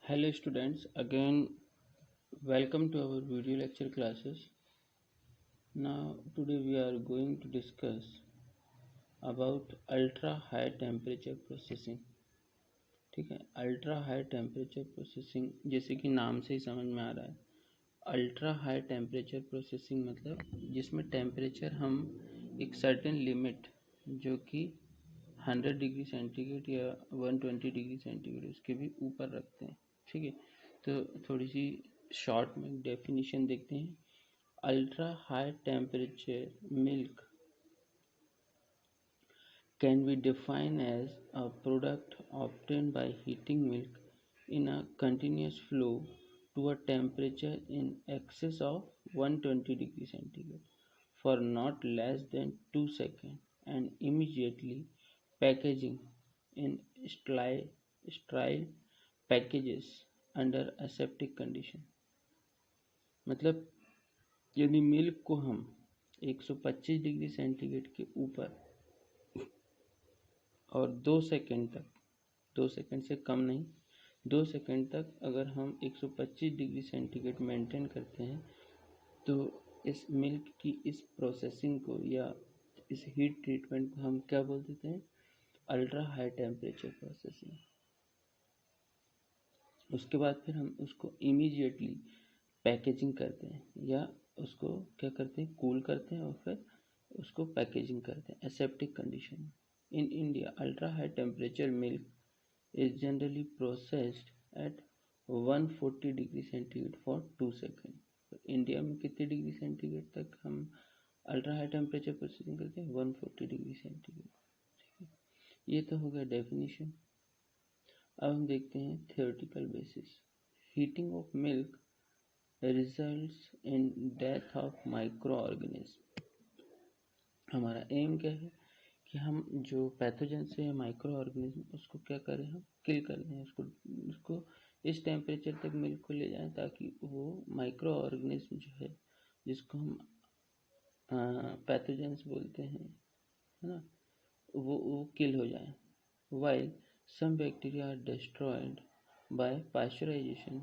Hello students, again welcome to our video lecture classes. Now today we are going to discuss about ultra high temperature processing. ठीक है, ultra high temperature processing जैसे कि नाम से ही समझ में आ रहा है। अल्ट्रा हाई टेम्परेचर प्रोसेसिंग मतलब जिसमें टेम्परेचर हम एक सर्टेन लिमिट जो कि 100 डिग्री सेंटीग्रेड या 120 डिग्री सेंटीग्रेड उसके भी ऊपर रखते हैं। ठीक है, तो थोड़ी सी शॉर्ट में डेफिनेशन देखते हैं। Ultra high temperature milk can be defined as a product obtained by heating milk in a continuous flow to a temperature in excess of 120 degrees centigrade for not less than 2 seconds and immediately packaging in sterile packages under aseptic condition। मतलब यदि milk को हम 125 degree centigrade के ऊपर और 2 second तक, 2 second से कम नहीं, 2 सेकंड तक अगर हम 125 डिग्री सेंटीग्रेड मेंटेन करते हैं तो इस मिल्क की इस प्रोसेसिंग को या इस हीट ट्रीटमेंट को हम क्या बोल देते हैं? Ultra high temperature processing. उसके बाद फिर हम उसको इमीडिएटली पैकेजिंग करते हैं या उसको क्या करते हैं? कूल करते हैं और फिर उसको पैकेजिंग करते हैं एसेप्टिक कंडीशन में। In India, ultra-high temperature milk is generally processed at 140 degree centigrade for 2 second. तो इंडिया में कितने डिग्री सेंटीग्रेड तक हम अल्ट्रा हाई टेम्परेचर प्रोसेसिंग करते हैं? 140 डिग्री सेंटीग्रेड। ठीक है, ये तो हो गया डेफिनेशन। अब हम देखते हैं theoretical basis. Heating of milk results in death of micro organism. हमारा एम क्या है कि हम जो पैथोजन से है माइक्रो ऑर्गेनिज्म उसको क्या करें? हम किल कर दें, उसको इस टेम्परेचर तक मिल्क को ले जाएं ताकि वो माइक्रो ऑर्गेनिज्म जो है जिसको हम पैथोजेंस बोलते हैं, है ना, वो किल हो जाए। While some bacteria are destroyed by pasteurisation.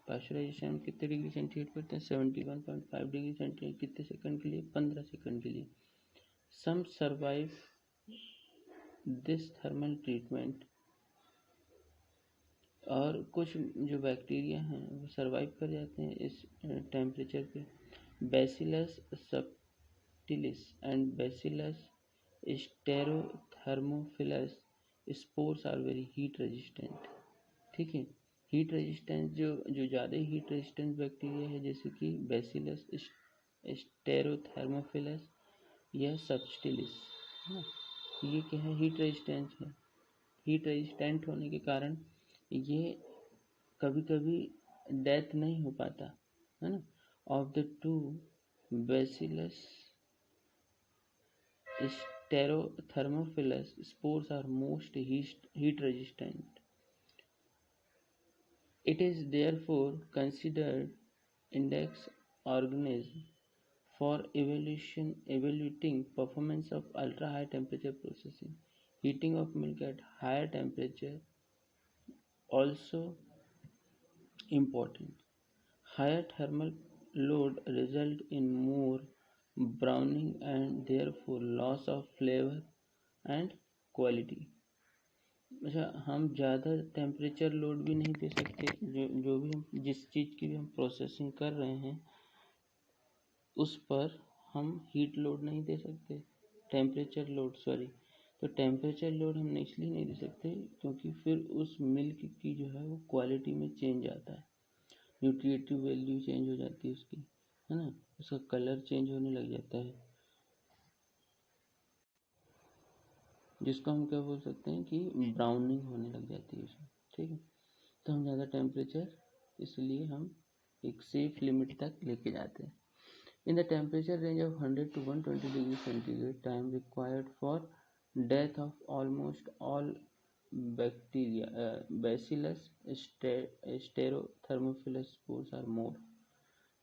Pasteurisation कितने डिग्री सेंटीग्रेड करते हैं? 71.5 डिग्री सेंटीग्रेड। कितने सेकंड के लिए? 15 सेकंड के लिए। सम सर्वाइव दिस थर्मल ट्रीटमेंट, और कुछ जो बैक्टीरिया हैं वो सरवाइव कर जाते हैं इस टेम्परेचर पे। Bacillus subtilis and bacillus stearothermophilus spores are very heat resistant. ठीक है, हीट रेजिस्टेंस जो ज़्यादा हीट रेजिस्टेंस बैक्टीरिया है जैसे कि बैसिलस स्टेरोथर्मोफिलस या सबटिलिस, है ना, ये क्या है? हीट रेजिस्टेंस है। हीट रेजिस्टेंट होने के कारण ये कभी कभी डेथ नहीं हो पाता, है ना। Of the two bacillus stearothermophilus spores are most heat resistant. It is therefore considered index organism for evaluating performance of ultra high temperature processing. Heating of milk at higher temperature also important. Higher thermal load result in more browning and therefore loss of flavor and quality। अच्छा, हम ज़्यादा temperature load भी नहीं दे सकते। जो भी हम जिस चीज़ की भी हम प्रोसेसिंग कर रहे हैं उस पर हम हीट लोड नहीं दे सकते, टेम्परेचर लोड सॉरी। तो टेम्परेचर लोड हम इसलिए नहीं दे सकते क्योंकि फिर उस मिल्क की जो है वो क्वालिटी में चेंज आता है, न्यूट्रिएटिव वैल्यू चेंज हो जाती है उसकी, है ना, उसका कलर चेंज होने लग जाता है, जिसको हम क्या बोल सकते हैं कि ब्राउनिंग होने लग जाती है उसमें। ठीक है, तो हम ज़्यादा टेम्परेचर इसलिए हम एक सेफ लिमिट तक लेके जाते हैं। In the temperature range of 100 to 120 degree centigrade, time required for death of almost all bacteria, Bacillus stereothermophilus spores are more.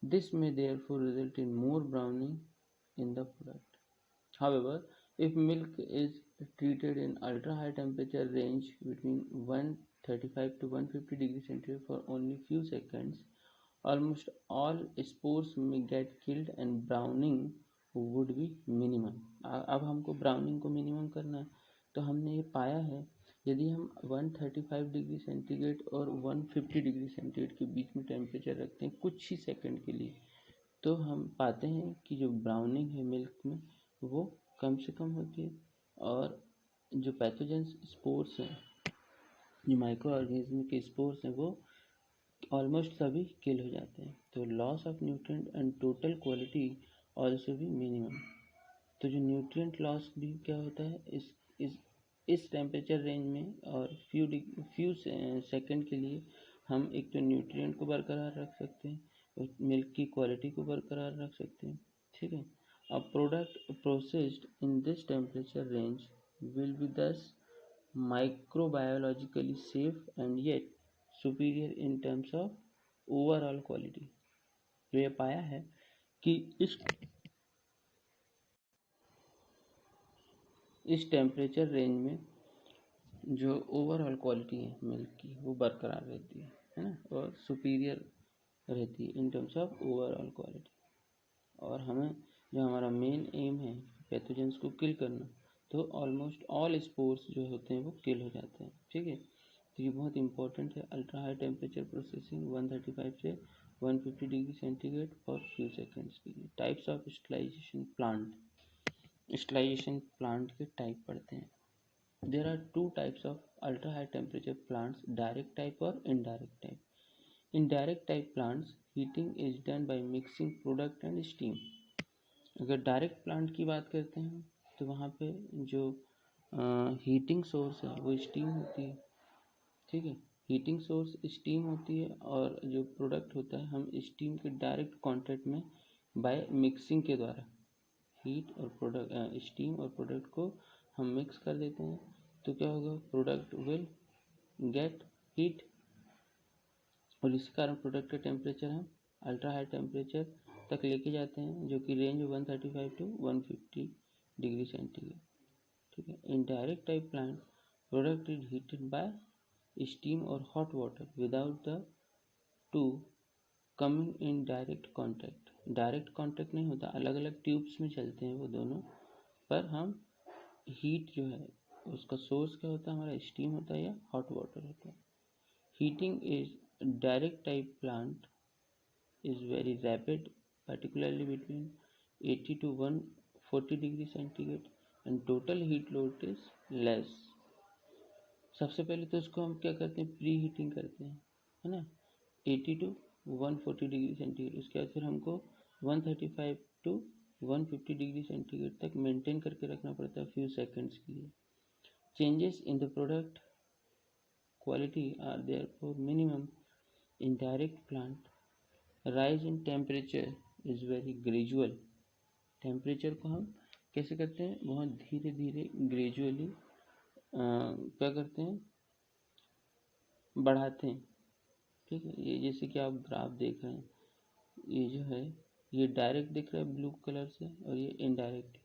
This may therefore result in more browning in the product. However, if milk is treated in ultra high temperature range between 135 to 150 degrees centigrade for only few seconds, almost all spores may get killed and browning would be minimum. अब हमको browning को minimum करना है, तो हमने ये पाया है यदि हम 135 डिग्री सेंटीग्रेड और 150 डिग्री सेंटीग्रेड के बीच में टेम्परेचर रखते हैं कुछ ही सेकंड के लिए, तो हम पाते हैं कि जो ब्राउनिंग है मिल्क में वो कम से कम होती है, और जो पैथोजेंस स्पोर्स हैं, जो माइक्रो ऑर्गेनिज्म के स्पोर्स हैं, वो ऑलमोस्ट सभी किल हो जाते हैं। तो loss of nutrient and total quality also भी मिनिमम। तो जो न्यूट्रिएंट लॉस भी क्या होता है इस टेम्परेचर रेंज में, और फ्यू सेकंड के लिए हम एक तो न्यूट्रिएंट को बरकरार रख सकते हैं और मिल्क की क्वालिटी को बरकरार रख सकते हैं। ठीक है। A product processed in this temperature range will be दस microbiologically safe and yet superior in terms of overall quality। जो ये पाया है कि इस टेम्परेचर रेंज में जो ओवरऑल क्वालिटी है मिल्क की वो बरकरार रहती है ना, और सुपीरियर रहती है in terms of overall quality. और हमें जो हमारा मेन एम है पैथोजेंस को किल करना, तो ऑलमोस्ट ऑल स्पोर्स जो होते हैं वो किल हो जाते हैं। ठीक है। तो ये बहुत इंपॉर्टेंट है। अल्ट्रा हाई टेम्परेचर प्रोसेसिंग 135 से 150 degree centigrade for few seconds के लिए। Types of sterilization plant. Sterilization plant के टाइप पढ़ते हैं। There are two types of ultra high temperature plants, direct type और indirect type. In direct type plants heating is done by mixing product and steam. अगर direct plant की बात करते हैं तो वहाँ पे जो हीटिंग सोर्स है वो स्टीम होती है। ठीक है। हीटिंग सोर्स स्टीम होती है, और जो प्रोडक्ट होता है हम स्टीम के डायरेक्ट कांटेक्ट में बाय मिक्सिंग के द्वारा हीट और प्रोडक्ट स्टीम और प्रोडक्ट को हम मिक्स कर देते हैं, तो क्या होगा, प्रोडक्ट विल गेट हीट, और इसी कारण प्रोडक्ट का टेम्परेचर हम अल्ट्रा हाई टेम्परेचर तक लेके जाते हैं, जो कि रेंज 135 टू 150 डिग्री सेंटीग्रेड। ठीक है। In direct type plant product is heated by steam और hot water without the two coming in direct contact. Direct contact नहीं होता, अलग अलग ट्यूब्स में चलते हैं वो दोनों, पर हम हीट जो है उसका सोर्स क्या होता है, हमारा स्टीम होता है या हॉट वाटर होता है। Heating is direct type plant is very rapid, particularly between 80 to 140 degree centigrade, and total heat load is less। सबसे पहले तो उसको हम क्या करते हैं, प्री हीटिंग करते हैं, है ना, 80 टू 140 डिग्री सेंटीग्रेड। उसके बाद फिर हमको 135 टू 150 डिग्री सेंटीग्रेड तक मेंटेन करके रखना पड़ता है फ्यू सेकंड्स के लिए। Changes in the product quality are therefore minimum in direct plant. Rise in temperature is very gradual. Temperature को हम कैसे करते हैं, बहुत धीरे धीरे ग्रेजुअली क्या करते हैं, बढ़ाते हैं। ठीक है। ये जैसे कि आप ग्राफ देख रहे हैं, ये जो है ये डायरेक्ट दिख रहा है ब्लू कलर से, और ये indirect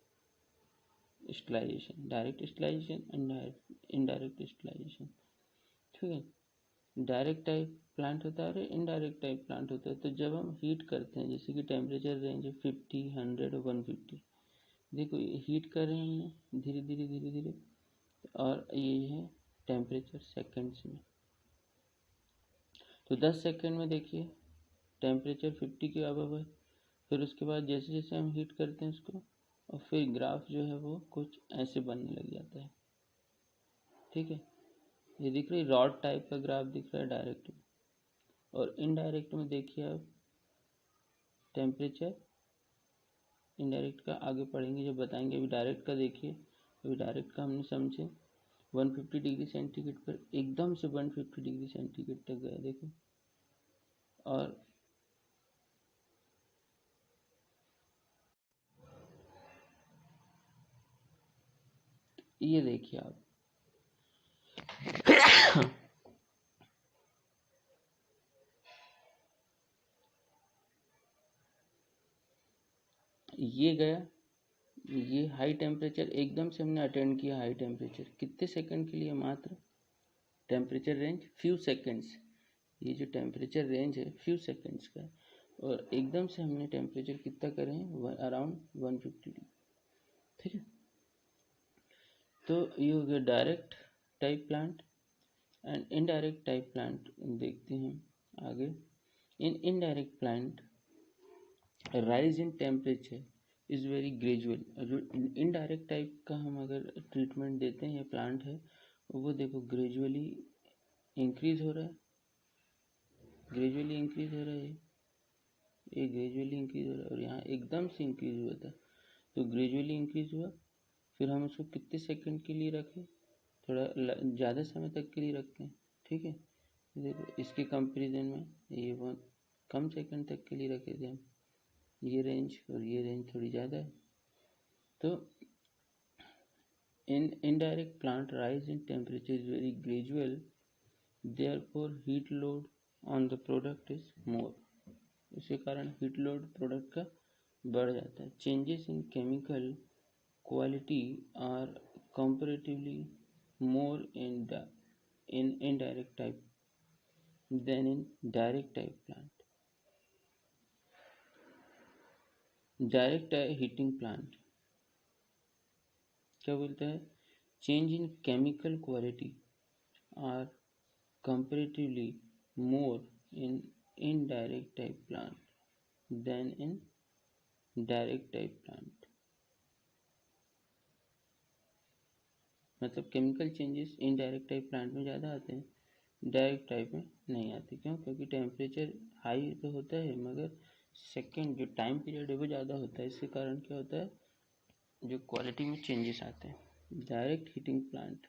sterilisation, direct sterilisation and indirect sterilisation. ठीक है। डायरेक्ट टाइप प्लांट होता है और इनडायरेक्ट टाइप प्लांट होता है। तो जब हम हीट करते हैं, जैसे कि टेम्परेचर रेंज है 50, 100 और 150, देखो ये हीट कर रहे हैं धीरे धीरे धीरे धीरे, और ये है टेम्परेचर सेकंड्स में। तो 10 सेकंड में देखिए टेम्परेचर 50 के अबव है। फिर उसके बाद जैसे जैसे हम हीट करते हैं उसको, और फिर ग्राफ जो है वो कुछ ऐसे बनने लग जाता है। ठीक है। ये दिख रही रॉड टाइप का ग्राफ दिख रहा है डायरेक्ट में, और इनडायरेक्ट में देखिए आप टेम्परेचर। इनडायरेक्ट का आगे पढ़ेंगे जब बताएंगे, अभी डायरेक्ट का देखिए। अभी डायरेक्ट का हमने समझे 150 डिग्री सेंटीग्रेड पर एकदम से 150 डिग्री सेंटीग्रेड तक गया, देखो। और ये देखिए आप ये गया ये हाई टेम्परेचर एकदम से हमने अटेंड किया, हाई टेम्परेचर कितने सेकंड के लिए, मात्र टेम्परेचर रेंज फ्यू सेकंड्स, ये जो टेम्परेचर रेंज है फ्यू सेकंड्स का, और एकदम से हमने टेम्परेचर कितना करें हैं, अराउंड 150 डिग्री, ठीक है। तो ये हो गया direct type plant. And indirect type plant देखते हैं आगे। In indirect plant rise in temperature is very gradual. जो इनडायरेक्ट टाइप का हम अगर ट्रीटमेंट देते हैं या प्लांट है, वो देखो ग्रेजुअली इंक्रीज हो रहा है, ग्रेजुअली इंक्रीज हो रहा है, ये ग्रेजुअली इंक्रीज हो रहा है, और यहाँ एकदम से इंक्रीज हुआ था, तो ग्रेजुअली इंक्रीज हुआ। फिर हम उसको कितने सेकंड के लिए रखें, थोड़ा ज़्यादा समय तक के लिए रखते हैं, ठीक है। देखो इसके कंपेरिजन में ये बहुत कम सेकंड तक के लिए रखे थे हम, ये रेंज और ये रेंज थोड़ी ज़्यादा है। तो in indirect plant rise in temperature is very gradual, therefore heat load on the product is more, इसके कारण हीट लोड प्रोडक्ट का बढ़ जाता है। Changes in chemical quality are comparatively more in indirect type than in direct type plant. Direct heating plant क्या बोलता है, change in chemical quality are comparatively more in indirect type plant than in direct type plant। मतलब chemical changes indirect type plant में ज़्यादा आते हैं, direct type में नहीं आते। क्यों? क्योंकि टेम्परेचर हाई तो होता है, मगर सेकेंड जो टाइम पीरियड है वो ज़्यादा होता है। इसके कारण क्या होता है, जो क्वालिटी में चेंजेस आते हैं। Direct heating plant